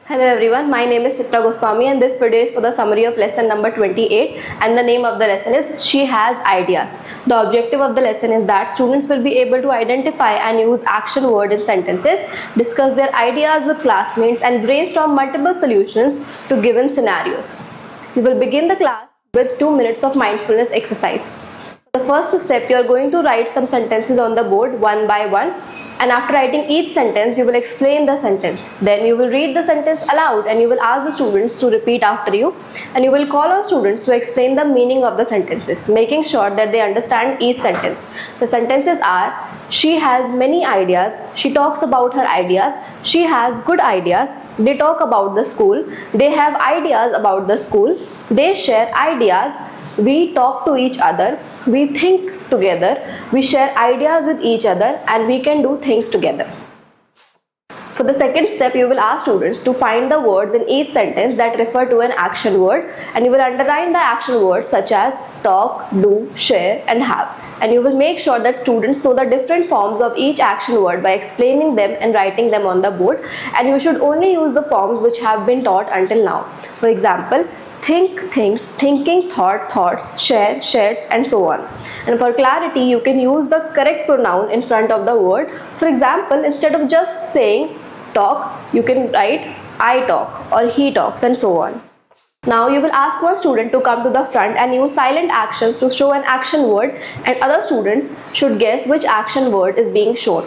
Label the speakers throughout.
Speaker 1: Hello everyone, my name is Chitra Goswami and this video is for the summary of lesson number 28 and the name of the lesson is She Has Ideas. The objective of the lesson is that students will be able to identify and use action word in sentences, discuss their ideas with classmates and brainstorm multiple solutions to given scenarios. We will begin the class with 2 minutes of mindfulness exercise. The first step, you are going to write some sentences on the board one by one. And after writing each sentence, you will explain the sentence. Then you will read the sentence aloud and you will ask the students to repeat after you. And you will call on students to explain the meaning of the sentences, making sure that they understand each sentence. The sentences are: she has many ideas, she talks about her ideas, she has good ideas, they talk about the school, they have ideas about the school, they share ideas, we talk to each other, we think together, we share ideas with each other, and we can do things together. For the second step, you will ask students to find the words in each sentence that refer to an action word, and you will underline the action words such as talk, do, share, and have. And you will make sure that students know the different forms of each action word by explaining them and writing them on the board. And you should only use the forms which have been taught until now. For example, think, thinks, thinking, thought, thoughts, share, shares, and so on. And for clarity, you can use the correct pronoun in front of the word. For example, instead of just saying talk, you can write I talk or he talks and so on. Now you will ask one student to come to the front and use silent actions to show an action word, and other students should guess which action word is being shown.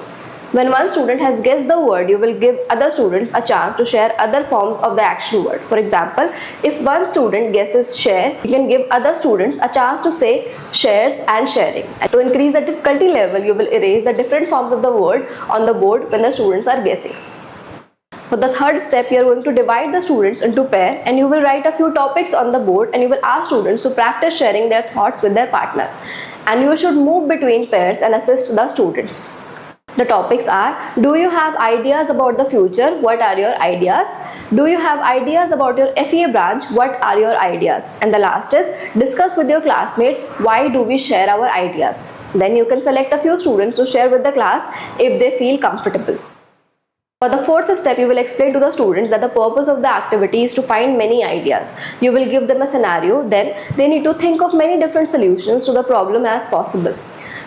Speaker 1: When one student has guessed the word, you will give other students a chance to share other forms of the action word. For example, if one student guesses share, you can give other students a chance to say shares and sharing. And to increase the difficulty level, you will erase the different forms of the word on the board when the students are guessing. For the third step, you are going to divide the students into pairs and you will write a few topics on the board and you will ask students to practice sharing their thoughts with their partner. And you should move between pairs and assist the students. The topics are: do you have ideas about the future? What are your ideas? Do you have ideas about your FEA branch? What are your ideas? And the last is: discuss with your classmates, why do we share our ideas? Then you can select a few students to share with the class if they feel comfortable. For the fourth step, you will explain to the students that the purpose of the activity is to find many ideas. You will give them a scenario, then they need to think of many different solutions to the problem as possible.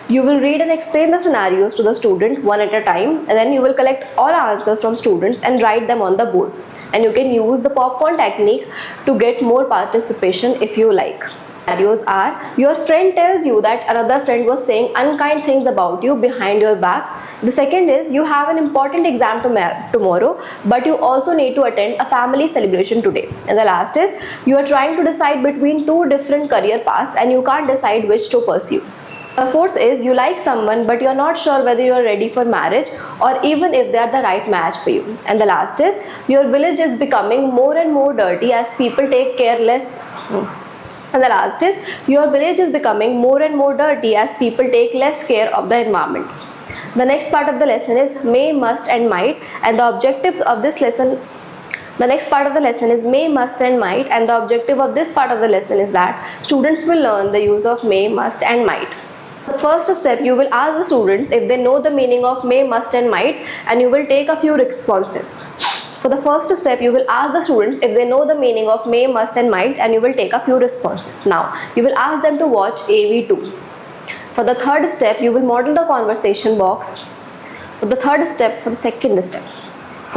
Speaker 1: You will read and explain the scenarios to the student one at a time, and then you will collect all answers from students and write them on the board. And you can use the popcorn technique to get more participation if you like. Scenarios are: your friend tells you that another friend was saying unkind things about you behind your back. The second is: you have an important exam tomorrow, but you also need to attend a family celebration today. And the last is: you are trying to decide between two different career paths and you can't decide which to pursue. The fourth is: you like someone but you're not sure whether you're ready for marriage or even if they're the right match for you. And the last is: your village is becoming more and more dirty as people take care less. And the last is: your village is becoming more and more dirty as people take less care of the environment. The next part of the lesson is may, must and might, and the objectives of this lesson The next part of the lesson is may, must and might, and the objective of this part of the lesson is that students will learn the use of may, must and might. The first step, you will ask the students if they know the meaning of may, must and might, and you will take a few responses. For the first step, you will ask the students if they know the meaning of may, must and might, and you will take a few responses. Now, you will ask them to watch AV2. For the third step, you will model the conversation box. For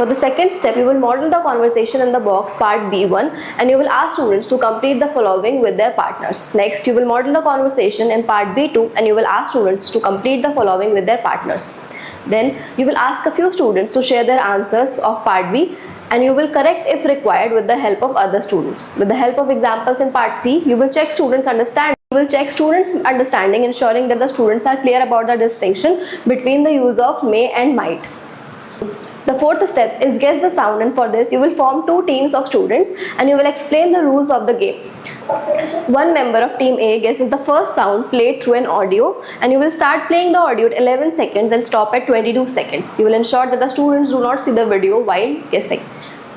Speaker 1: the second step, you will model the conversation in the box part B1 and you will ask students to complete the following with their partners. Next, you will model the conversation in part B2 and you will ask students to complete the following with their partners. Then, you will ask a few students to share their answers of part B and you will correct if required with the help of other students. With the help of examples in part C, you will check students' understanding. Ensuring that the students are clear about the distinction between the use of may and might. The fourth step is guess the sound, and for this you will form two teams of students and you will explain the rules of the game. One member of team A guesses the first sound played through an audio and you will start playing the audio at 11 seconds and stop at 22 seconds. You will ensure that the students do not see the video while guessing.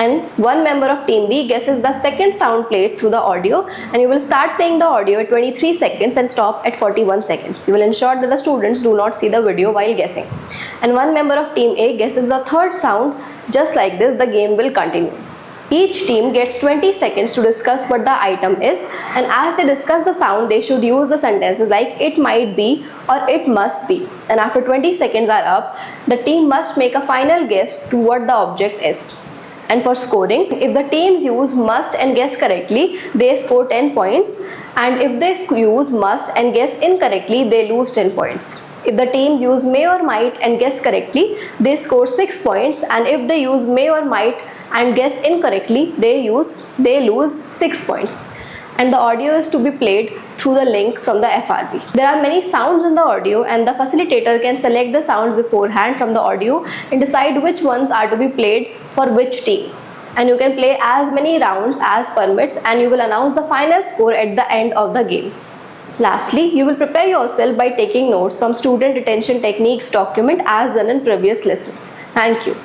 Speaker 1: And one member of team B guesses the second sound played through the audio and you will start playing the audio at 23 seconds and stop at 41 seconds. You will ensure that the students do not see the video while guessing. And one member of team A guesses the third sound. Just like this, the game will continue. Each team gets 20 seconds to discuss what the item is, and as they discuss the sound, they should use the sentences like it might be or it must be. And after 20 seconds are up, the team must make a final guess to what the object is. And for scoring, if the teams use must and guess correctly, they score 10 points, and if they use must and guess incorrectly, they lose 10 points. If the teams use may or might and guess correctly, they score 6 points, and if they use may or might and guess incorrectly, they lose 6 points. And the audio is to be played through the link from the FRB. There are many sounds in the audio, and the facilitator can select the sound beforehand from the audio and decide which ones are to be played for which team. And you can play as many rounds as permits, and you will announce the final score at the end of the game. Lastly, you will prepare yourself by taking notes from student retention techniques document as done in previous lessons. Thank you.